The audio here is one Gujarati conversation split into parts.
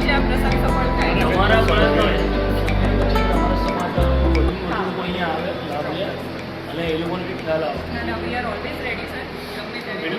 છે આ પ્રસંગ સફળ થાય. અમારા સમાજનો અહીંયા આવે લાભ લે અને એ લોકોને બી ખ્યાલ આવે. અને we are always ready sir. ગમે ત્યારે.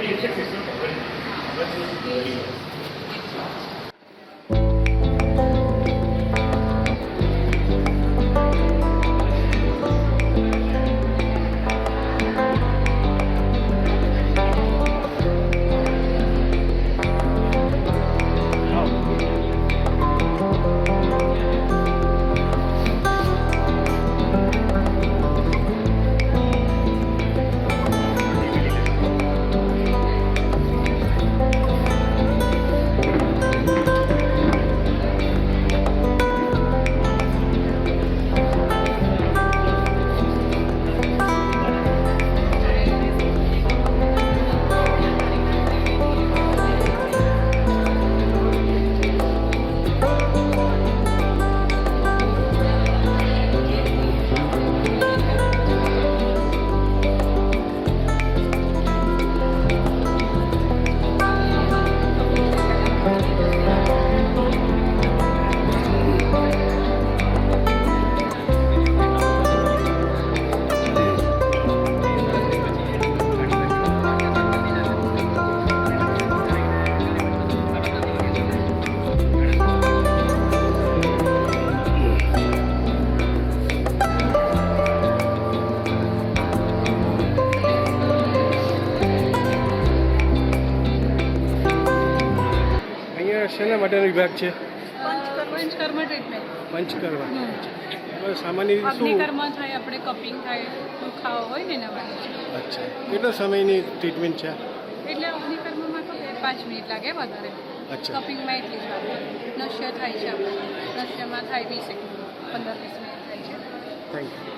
શેના માટેનો વિભાગ છે? પંચકર્મ ટ્રીટમેન્ટ. પંચકર્મ. સામાન્ય રીતે શું? અગ્નિકર્મ થાય, આપણે કપિંગ થાય, દુખાવો હોય ને એના માટે. અચ્છા, કેટલા સમયની ટ્રીટમેન્ટ છે? એટલે અગ્નિકર્મમાં તો 5 મિનિટ લાગે વધારે. અચ્છા. કપિંગમાં એટલી જ વાર. નશ્ય થાય છે આપણે. નશ્યમાં થાય 20 સેકન્ડ, 15-20 મિનિટ થાય છે. Thank you.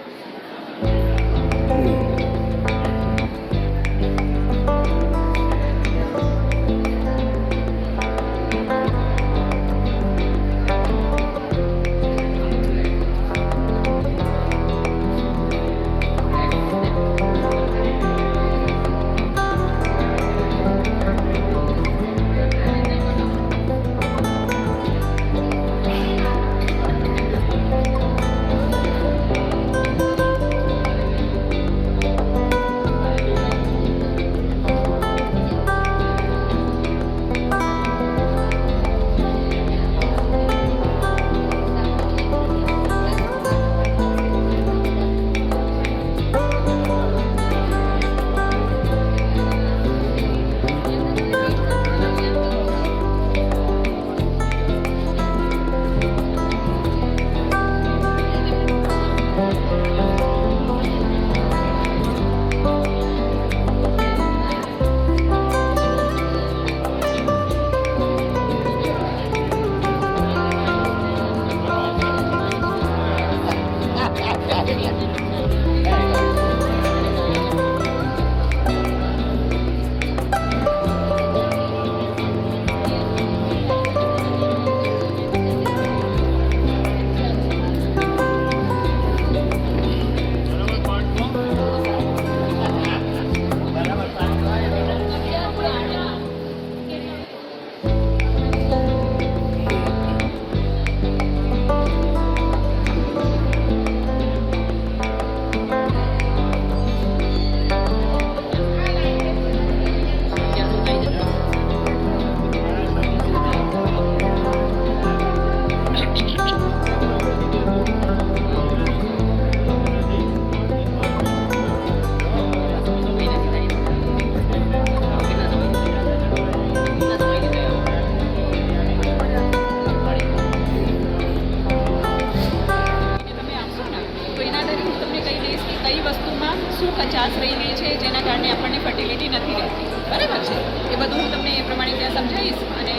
કચાશ રહી ગઈ છે જેના કારણે આપણને ફર્ટિલિટી નથી રહેતી. બરાબર છે, એ બધું હું તમને એ પ્રમાણે ત્યાં સમજાવીશ અને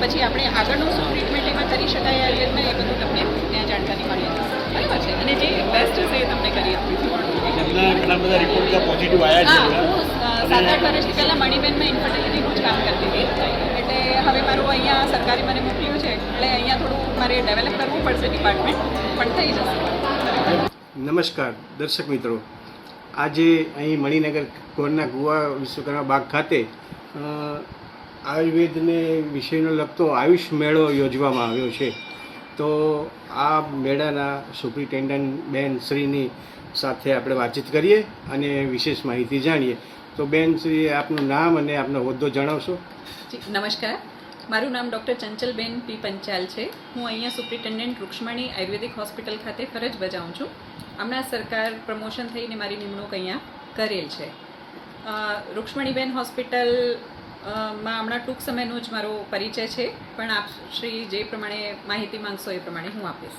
પછી આપણે આગળનું શું ટ્રીટમેન્ટ એમાં કરી શકાય આયુર્વેદમાં એ બધું તમને ત્યાં જાણકારી મળી જશે. બરાબર છે, અને જે બેસ્ટ છે એ તમને કરી આપીશું. ઘણા બધા રિપોર્ટ પોઝિટિવ આવ્યા છે. હું 7-8 વર્ષથી પહેલાં મણિબેનમાં ઇન્ફર્ટિલિટીનું જ કામ કરતી હતી, એટલે હવે મારું અહીંયા સરકારી મને મોકલ્યું છે એટલે અહીંયા થોડું મારે ડેવલપ કરવું પડશે ડિપાર્ટમેન્ટ, પણ થઈ જશે. નમસ્કાર દર્શક મિત્રો, આજે અહીં મણિનગર કોરના ગુવા વિશ્વકર્મા બાગ ખાતે આયુર્વેદને વિષયનો લગતો આયુષ મેળો યોજવામાં આવ્યો છે. તો આ મેળાના સુપ્રિન્ટેન્ડન્ટ બેન શ્રીની સાથે આપણે વાતચીત કરીએ અને વિશેષ માહિતી જાણીએ. તો બેન શ્રી, આપનું નામ અને આપનો હોદ્દો જણાવશો? જી, નમસ્કાર. મારું નામ ડૉક્ટર ચંચલબેન પી પંચાલ છે. હું અહીંયા સુપ્રિન્ટેન્ડન્ટ રૂક્ષ્મણી આયુર્વેદિક હોસ્પિટલ ખાતે ફરજ બજાવું છું. હમણાં સરકાર પ્રમોશન થઈને મારી નિમણૂક અહીંયા કરેલ છે. રૂક્ષ્મણીબેન હોસ્પિટલ માં હમણાં ટૂંક સમયનો જ મારો પરિચય છે, પણ આપ શ્રી જે પ્રમાણે માહિતી માંગશો એ પ્રમાણે હું આપીશ.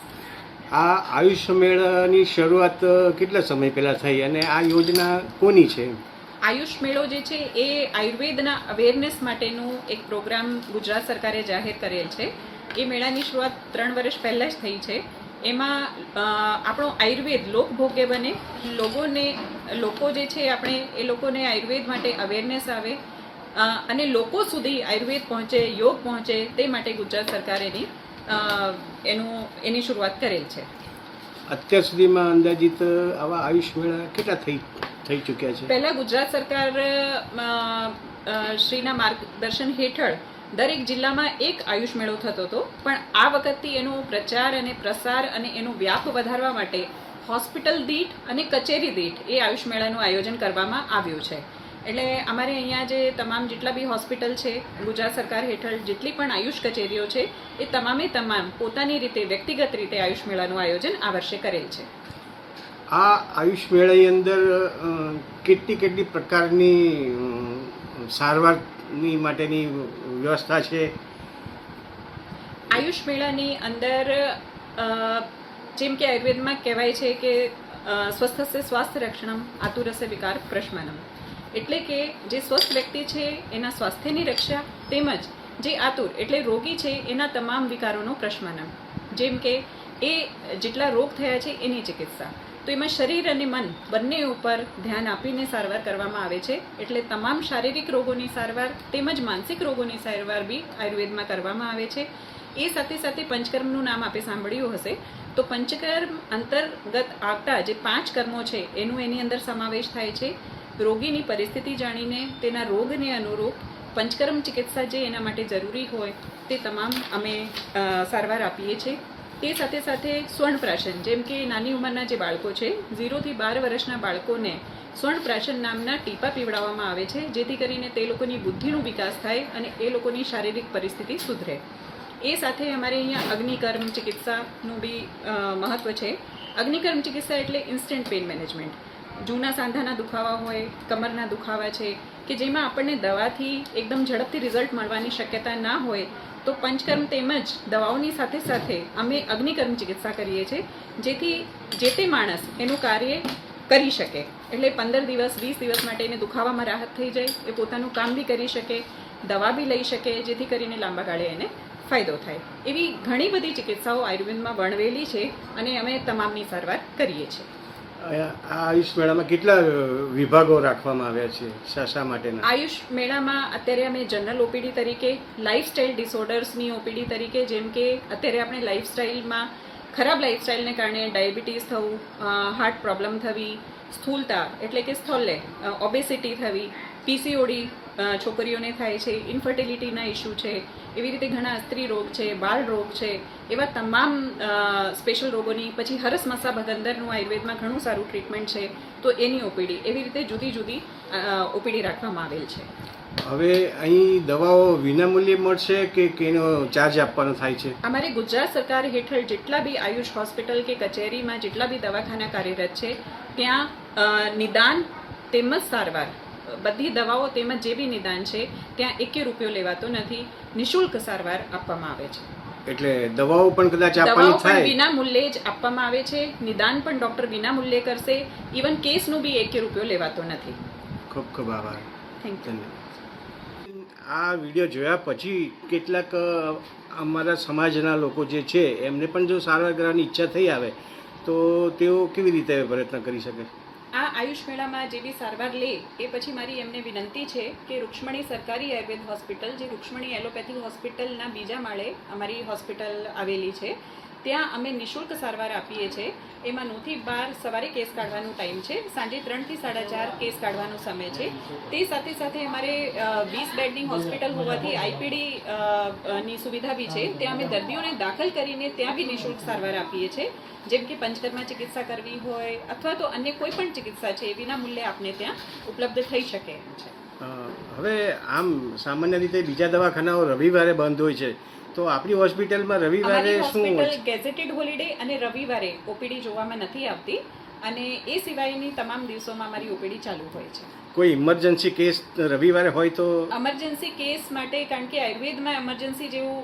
આ આયુષ મેળાની શરૂઆત કેટલા સમય પહેલાં થઈ અને આ યોજના કોની છે? આયુષ મેળો જે છે એ આયુર્વેદના અવેરનેસ માટેનું એક પ્રોગ્રામ ગુજરાત સરકારે જાહેર કરેલ છે. એ મેળાની શરૂઆત 3 વર્ષ પહેલાં જ થઈ છે. એમાં આપણો આયુર્વેદ લોકભોગ્ય બને, લોકો જે છે આપણે એ લોકોને આયુર્વેદ માટે અવેરનેસ આવે અને લોકો સુધી આયુર્વેદ પહોંચે, યોગ પહોંચે, તે માટે ગુજરાત સરકારે એની શરૂઆત કરેલ છે. અત્યાર સુધીમાં અંદાજિત આવા આયુષ મેળા કેટલા થઈ ચૂક્યા છે? પહેલાં ગુજરાત સરકાર શ્રીના માર્ગદર્શન હેઠળ દરેક જિલ્લામાં એક આયુષ મેળો થતો હતો, પણ આ વખતથી એનો પ્રચાર અને પ્રસાર અને એનો વ્યાપ વધારવા માટે હોસ્પિટલ દીઠ અને કચેરી દીઠ એ આયુષ મેળાનું આયોજન કરવામાં આવ્યું છે. એટલે અમારે અહીંયા જે તમામ જેટલા બી હોસ્પિટલ છે, ગુજરાત સરકાર હેઠળ જેટલી પણ આયુષ કચેરીઓ છે, એ તમામ પોતાની રીતે વ્યક્તિગત રીતે આયુષ મેળાનું આયોજન આ વર્ષે કરેલ છે. આ આયુષ મેળાની અંદર કેટલી પ્રકારની સારવારની માટેની વ્યવસ્થા છે? આયુષ મેળાની અંદર જેમ કે આયુર્વેદમાં કહેવાય છે કે સ્વસ્થસ્ય સ્વાસ્થ્ય રક્ષણમ આતુરસ્ય વિકાર પ્રશમનમ, એટલે કે જે સ્વસ્થ વ્યક્તિ છે એના સ્વાસ્થ્યની રક્ષા, તેમજ જે આતુર એટલે રોગી છે એના તમામ વિકારોનો પ્રશમનમ. જેમ કે એ જેટલા રોગ થયા છે એની ચિકિત્સા. તો એમાં શરીર અને મન બંને ઉપર ધ્યાન આપીને સારવાર કરવામાં આવે છે. એટલે તમામ શારીરિક રોગોની સારવાર તેમજ માનસિક રોગોની સારવાર બી આયુર્વેદમાં કરવામાં આવે છે. એ સાથે સાથે પંચકર્મનું નામ આપે સાંભળ્યું હશે. તો પંચકર્મ અંતર્ગત આવતા જે 5 કર્મો છે એનું એની અંદર સમાવેશ થાય છે. રોગીની પરિસ્થિતિ જાણીને તેના રોગને અનુરૂપ પંચકર્મ ચિકિત્સા જે એના માટે જરૂરી હોય તે તમામ અમે સારવાર આપીએ છીએ. તે સાથે સાથે સ્વર્ણપ્રાશન, જેમ કે નાની ઉંમરના જે બાળકો છે, 0 થી 12 વર્ષના બાળકોને સ્વર્ણપ્રાશન નામના ટીપા પીવડાવવામાં આવે છે, જેથી કરીને તે લોકોની બુદ્ધિનો વિકાસ થાય અને એ લોકોની શારીરિક પરિસ્થિતિ સુધરે. એ સાથે અમારે અહીંયા અગ્નિકર્મ ચિકિત્સાનું બી મહત્ત્વ છે. અગ્નિકર્મ ચિકિત્સા એટલે ઇન્સ્ટન્ટ પેઇન મેનેજમેન્ટ. જૂના સાંધાના દુખાવા હોય, કમરના દુખાવા છે, કે જેમાં આપણને દવાથી એકદમ ઝડપથી રિઝલ્ટ મળવાની શક્યતા ના હોય, તો પંચકર્મ તેમજ દવાઓની સાથે સાથે અમે અગ્નિકર્મ ચિકિત્સા કરીએ છીએ, જેથી જે તે માણસ એનું કાર્ય કરી શકે. એટલે 15 દિવસ 20 દિવસ માટે એને દુખાવામાં રાહત થઈ જાય, એ પોતાનું કામ બી કરી શકે, દવા બી લઈ શકે, જેથી કરીને લાંબા ગાળે એને ફાયદો થાય. એવી ઘણી બધી ચિકિત્સાઓ આયુર્વેદમાં વર્ણવેલી છે અને અમે તમામની સારવાર કરીએ છીએ. આ આયુષ મેળામાં કેટલા વિભાગો રાખવામાં આવ્યા છે? શા માટેના? આયુષ મેળામાં અત્યારે અમે જનરલ ઓપીડી તરીકે, લાઇફસ્ટાઇલ ડિસઓર્ડર્સની ઓપીડી તરીકે, જેમ કે અત્યારે આપણે લાઇફસ્ટાઇલમાં ખરાબ લાઇફસ્ટાઇલને કારણે ડાયાબિટીસ થવું, હાર્ટ પ્રોબ્લેમ થવી, સ્થૂળતા એટલે કે સ્થોલ્લે, ઓબેસિટી થવી, પીસીઓડી છોકરીઓને થાય છે, ઇન્ફર્ટિલિટીના ઇસ્યુ છે, એવી રીતે ઘણા સ્ત્રી રોગ છે, બાળ રોગ છે, એવા તમામ સ્પેશિયલ રોગોની, પછી હરસ મસા ભગંદરનું આયુર્વેદમાં ઘણું સારું ટ્રીટમેન્ટ છે, તો એની ઓપીડી, એવી રીતે જુદી જુદી ઓપીડી રાખવામાં આવેલ છે. હવે અહીં દવાઓ વિનામૂલ્યે મળશે કે એનો ચાર્જ આપવાનો થાય છે? અમારે ગુજરાત સરકાર હેઠળ જેટલા બી આયુષ હોસ્પિટલ કે કચેરીમાં જેટલા બી દવાખાના કાર્યરત છે, ત્યાં નિદાન તેમજ સારવાર, બધી દવાઓ તેમજ જે બી નિદાન છે ત્યાં 1 રૂપિયો લેવાતો નથી, નિઃશુલ્ક સારવાર આપવામાં આવે છે. એટલે દવાઓ પણ કદાચ આપવાની દવાઓ પણ થાય? વિના મૂલ્યે જ આપવામાં આવે છે. નિદાન પણ ડૉક્ટર વિના મૂલ્યે કરશે. ઇવન કેસનું બી 1 રૂપિયો લેવાતો નથી. ખૂબ ખૂબ આભાર. Thank you. આ વિડીયો જોયા પછી કેટલાક અમારા સમાજના લોકો જે છે એમને પણ જો સારવાર કરવાની ઈચ્છા થઈ આવે તો તેઓ કેવી રીતે પ્રયત્ન કરી શકે? આ આયુષ મેળામાં જે બી સારવાર લે એ પછી મારી એમને વિનંતી છે કે રૂક્ષ્મણી સરકારી આયુર્વેદ હોસ્પિટલ, જે રૂક્ષ્મણી એલોપેથી હોસ્પિટલના બીજા માળે અમારી હોસ્પિટલ આવેલી છે, ત્યાં અમે નિઃશુલ્ક સારવાર આપીએ છીએ. એમાં 9 થી 12 સવારે કેસ કાઢવાનો ટાઈમ છે, સાંજે 3 થી 4:30 કેસ કાઢવાનો સમય છે. તે સાથે સાથે અમારે 20 બેડની હોસ્પિટલ હોવાથી આઈપીડી ની સુવિધા બી છે. ત્યાં અમે દર્દીઓને દાખલ કરીને ત્યાં બી નિઃશુલ્ક સારવાર આપીએ છીએ. જેમ કે પંચકર્મ ચિકિત્સા કરવી હોય અથવા તો અન્ય કોઈ પણ ચિકિત્સા છે વિના મૂલ્યે આપને ત્યાં ઉપલબ્ધ થઈ શકે એમ છે. હવે આમ સામાન્ય રીતે બીજા દવાખાનાઓ રવિવારે બંધ હોય છે, તો આપણી હોસ્પિટલમાં રવિવારે અમારી શું હોય હોસ્પિટલ ગેઝેટેડ હોલિડે અને રવિવારે ઓપીડી જોવામાં નથી આવતી, અને એ સિવાયની તમામ દિવસોમાં અમારી ઓપીડી ચાલુ હોય છે. કોઈ ઇમરજન્સી કેસ રવિવારે હોય તો ઇમરજન્સી કેસ માટે, કારણ કે આયુર્વેદમાં ઇમરજન્સી જેવું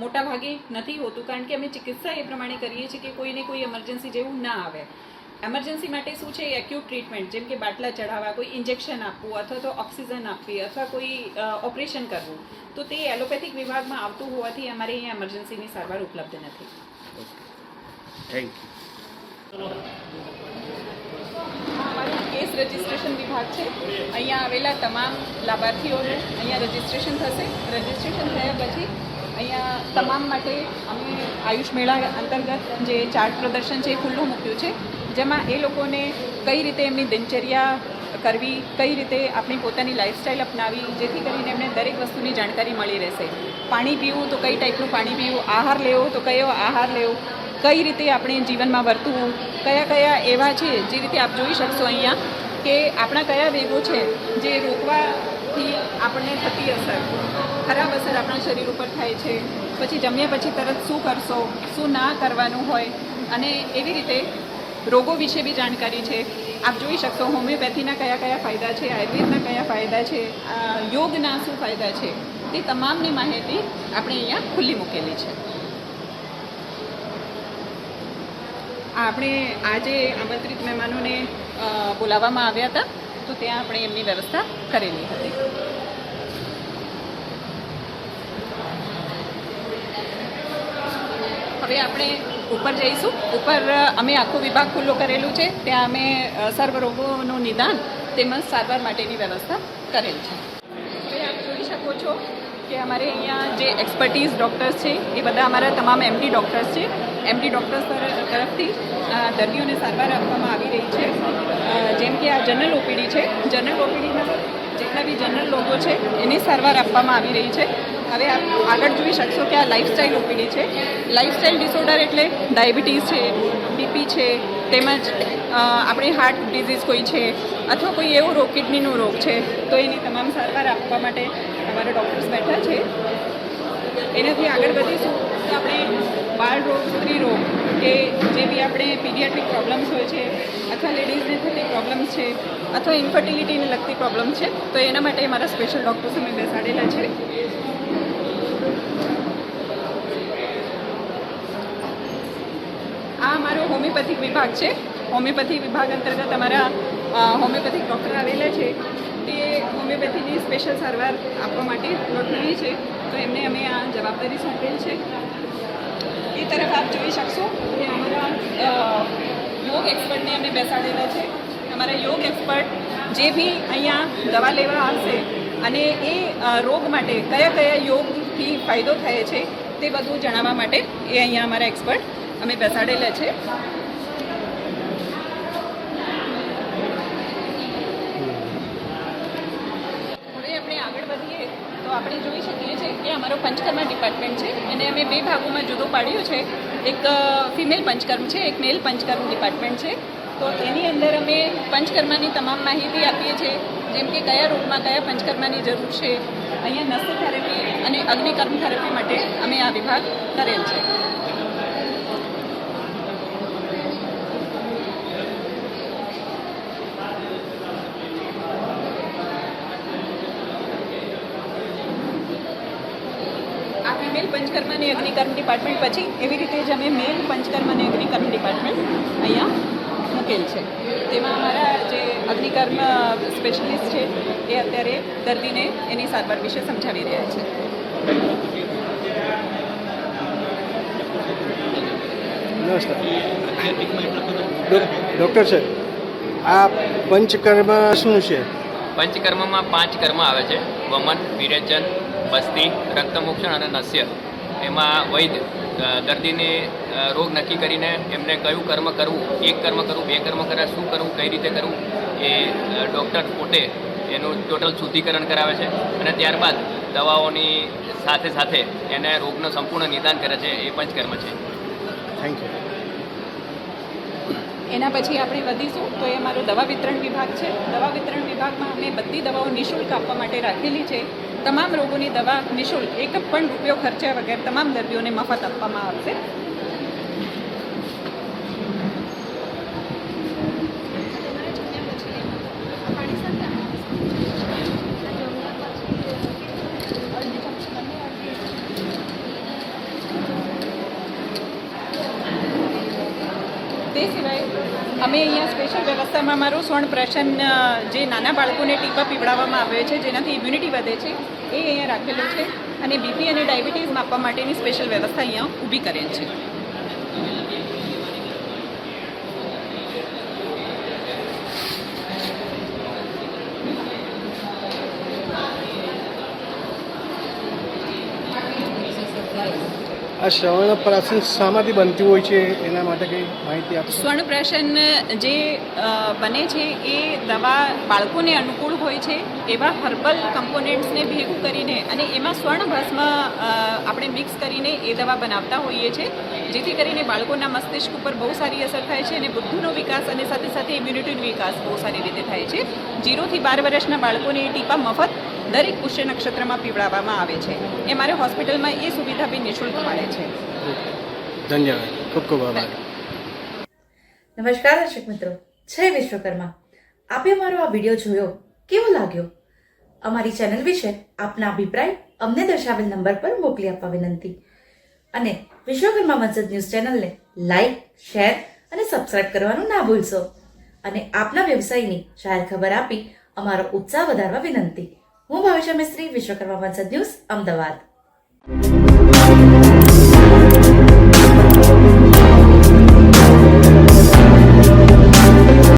મોટા ભાગે નથી હોતું, કારણ કે અમે ચિકિત્સા એ પ્રમાણે કરીએ છીએ કે કોઈને કોઈ ઇમરજન્સી જેવું ના આવે. એમરજન્સી માટે શું છે, એક્યુટ ટ્રીટમેન્ટ, જેમ કે બાટલા ચઢાવવા, કોઈ ઇન્જેક્શન આપવું અથવા તો ઓક્સિજન આપવી અથવા કોઈ ઓપરેશન કરવું, તો તે એલોપેથિક વિભાગમાં આવતું હોવાથી અમારે અહીંયા એમરજન્સીની સારવાર ઉપલબ્ધ નથી. Thank you. અમારું કેસ રજિસ્ટ્રેશન વિભાગ છે. અહીંયા આવેલા તમામ લાભાર્થીઓનું અહીંયા રજિસ્ટ્રેશન થશે. રજિસ્ટ્રેશન થયા પછી અહીંયા તમામ માટે અમે આયુષ મેળા અંતર્ગત જે ચાર્ટ પ્રદર્શન છે એ ખુલ્લું મૂક્યું છે, જેમાં એ લોકોને કઈ રીતે એમની દિનચર્યા કરવી, કઈ રીતે આપણી પોતાની લાઈફસ્ટાઈલ અપનાવી, જેથી કરીને એમને દરેક વસ્તુની જાણકારી મળી રહેશે. પાણી પીવું તો કઈ ટાઈપનું પાણી પીવું, આહાર લેવો તો કયો આહાર લેવો, કઈ રીતે આપણે જીવનમાં વર્તવું, કયા કયા એવા છે જે રીતે આપ જોઈ શકશો અહીંયા કે આપણા કયા વેગો છે જે રોકવાથી આપણને થતી અસર, ખરાબ અસર આપણા શરીર ઉપર થાય છે, પછી જમ્યા પછી તરત શું કરશો, શું ના કરવાનું હોય, અને એવી રીતે રોગો વિશે બી જાણકારી છે. આપ જોઈ શકશો હોમિયોપેથીના કયા કયા ફાયદા છે, આયુર્વેદના કયા ફાયદા છે, યોગના શું ફાયદા છે, તે તમામની માહિતી આપણે અહીંયા ખુલ્લી મૂકેલી છે. આપણે આજે આમંત્રિત મહેમાનોને બોલાવવામાં આવ્યા હતા, તો ત્યાં આપણે એમની વ્યવસ્થા કરેલી હતી. હવે આપણે ઉપર જઈશું. ઉપર અમે આખો વિભાગ ખુલ્લો કરેલું છે. ત્યાં અમે સર્વ રોગોનું નિદાન તેમજ સારવાર માટેની વ્યવસ્થા કરેલ છે. હવે આપ જોઈ શકો છો કે અમારે અહીંયા જે એક્સપર્ટીઝ ડૉક્ટર્સ છે એ બધા અમારા તમામ એમડી ડૉક્ટર્સ છે. એમડી ડૉક્ટર્સ તરફથી દર્દીઓને સારવાર આપવામાં આવી રહી છે. જેમ કે આ જનરલ ઓપીડી છે, જનરલ ઓપીડીમાં જેટલા બી જનરલ રોગો છે એની સારવાર આપવામાં આવી રહી છે. હવે આપ આગળ જોઈ શકશો કે આ લાઇફસ્ટાઇલ ઓપીડી છે. લાઇફસ્ટાઇલ ડિસઓર્ડર એટલે ડાયાબિટીસ છે, બીપી છે, તેમજ આપણી હાર્ટ ડિઝીઝ કોઈ છે અથવા કોઈ એવો રોગ, કિડનીનો રોગ છે, તો એની તમામ સારવાર આપવા માટે અમારા ડૉક્ટર્સ બેઠા છે. એનાથી આગળ વધીશું તો આપણે બાળ રોગ, સ્ત્રી રોગ કે જે બી આપણે પીડિયાટ્રિક પ્રોબ્લેમ્સ હોય છે અથવા લેડીઝને થતી પ્રોબ્લેમ્સ છે અથવા ઇન્ફર્ટિલિટીને લગતી પ્રોબ્લેમ છે, તો એના માટે અમારા સ્પેશિયલ ડૉક્ટર્સ અમે બેસાડેલા છે. આ અમારો હોમિયોપેથિક વિભાગ છે. હોમિયોપેથિક વિભાગ અંતર્ગત અમારા હોમિયોપેથિક ડૉક્ટર આવેલા છે. તે હોમિયોપેથીની સ્પેશિયલ સારવાર આપવા માટે ડૉક્ટરી છે, તો એમને અમે આ જવાબદારી સોંપેલ છે. એ તરફ આપ જોઈ શકશો કે અમારા યોગ એક્સપર્ટને અમે બેસાડેલા છે. અમારા યોગ એક્સપર્ટ જે બી અહીંયા દવા લેવા આવશે અને એ રોગ માટે કયા કયા યોગથી ફાયદો થાય છે તે બધું જણાવવા માટે એ અહીંયા અમારા એક્સપર્ટ અમે બેસાડેલા છે. હવે આપણે આગળ વધીએ તો આપણે જોઈ શકીએ છીએ કે અમારો પંચકર્મ ડિપાર્ટમેન્ટ છે, એને અમે બે ભાગોમાં જુદું પાડ્યું છે. એક ફિમેલ પંચકર્મ છે, એક મેલ પંચકર્મ ડિપાર્ટમેન્ટ છે. તો એની અંદર અમે પંચકર્મની તમામ માહિતી આપીએ છીએ, જેમ કે કયા રોગમાં કયા પંચકર્મની જરૂર છે. અહીંયા નસ્ય થેરેપી અને અગ્નિકર્મ થેરેપી માટે અમે આ વિભાગ કરેલ છે. ફિમેલ પંચકર્મ અને અગ્નિકર્મ ડિપાર્ટમેન્ટ પછી એવી રીતે જ અમે મેલ પંચકર્મ અને અગ્નિકર્મ ડિપાર્ટમેન્ટ અહીંયા મૂકેલ છે. તેમાં અમારા જે અગ્નિકર્મ સ્પેશિયલિસ્ટ છે એ અત્યારે દર્દીને એની સારવાર વિશે સમજાવી રહ્યા છે. ડૉક્ટર છે, આ પંચકર્મ શું છે? પંચકર્મમાં 5 કર્મ આવે છે: વમન, વિરેચન, બસ્તી, રક્તમોક્ષણ અને નસ્ય. એમાં વૈદ્ય દર્દીને રોગ નક્કી કરીને એમને કયું કર્મ કરવું, એક કર્મ કરવું, બે કર્મ કરવા, શું કરવું, કઈ રીતે કરવું, એ ડૉક્ટર પોતે એનું ટોટલ શુદ્ધિકરણ કરાવે છે અને ત્યારબાદ દવાઓની સાથે સાથે એને રોગનું સંપૂર્ણ નિદાન કરે છે. એ પંચકર્મ છે. Thank you. એના પછી આપણે વધીશું તો એ અમારો દવા વિતરણ વિભાગ છે. દવા વિતરણ વિભાગમાં અમે બધી દવાઓ નિઃશુલ્ક આપવા માટે રાખેલી છે. તમામ રોગોની દવા નિઃશુલ્ક, એક પણ રૂપિયો ખર્ચ્યા વગર તમામ દર્દીઓને મફત આપવામાં આવશે. તે સિવાય અમે અહીંયા સ્પેશિયલ વ્યવસ્થામાં અમારું સ્વર્ણપ્રાશન જે નાના બાળકોને ટીપા પીવડાવવામાં આવે છે જેનાથી ઇમ્યુનિટી વધે છે એ અહીંયા રાખેલું છે અને બીપી અને ડાયાબિટીસ માપવા માટેની સ્પેશિયલ વ્યવસ્થા અહીંયા ઊભી કરેલ છે. આ શ્રવણપ્રાશન શામાંથી બનતી હોય છે એના માટે કંઈ માહિતી આપશો? સ્વર્ણપ્રાશન જે બને છે એ દવા બાળકોને અનુકૂળ હોય છે એવા હર્બલ કમ્પોનેન્ટ્સને ભેગું કરીને અને એમાં સ્વર્ણભસ્મ આપણે મિક્સ કરીને એ દવા બનાવતા હોઈએ છીએ જેથી કરીને બાળકોના મસ્તિષ્ક ઉપર બહુ સારી અસર થાય છે અને બુદ્ધિનો વિકાસ અને સાથે સાથે ઇમ્યુનિટીનો વિકાસ બહુ સારી રીતે થાય છે. 0 થી 12 વર્ષના બાળકોને એ ટીપા મફત દરેક પુષ્ય નક્ષત્રમાં પીવડાવવામાં આવે છે. એ મારે હોસ્પિટલમાં એ સુવિધા બી નિઃશુલ્ક મળે છે. ધન્યવાદ, ખૂબ ખૂબ આભાર. નમસ્કાર દર્શક મિત્રો, જય વિશ્વકર્મા. આપે અમારો આ વિડીયો જોયો, કેવો લાગ્યો? અમારી ચેનલ વિશે આપના અભિપ્રાય અમને દર્શાવેલ નંબર પર મોકલી આપવા વિનંતી. અને વિશ્વકર્મા વંશજ ન્યૂઝ ચેનલને લાઈક, શેર અને સબસ્ક્રાઇબ કરવાનું ના ભૂલશો. અને આપના વ્યવસાયની જાહેર ખબર આપી અમારો ઉત્સાહ વધારવા વિનંતી. હું ભાવિશા મિસ્ત્રી, વિશ્વકર્મા વંશજ ન્યૂઝ, અમદાવાદ.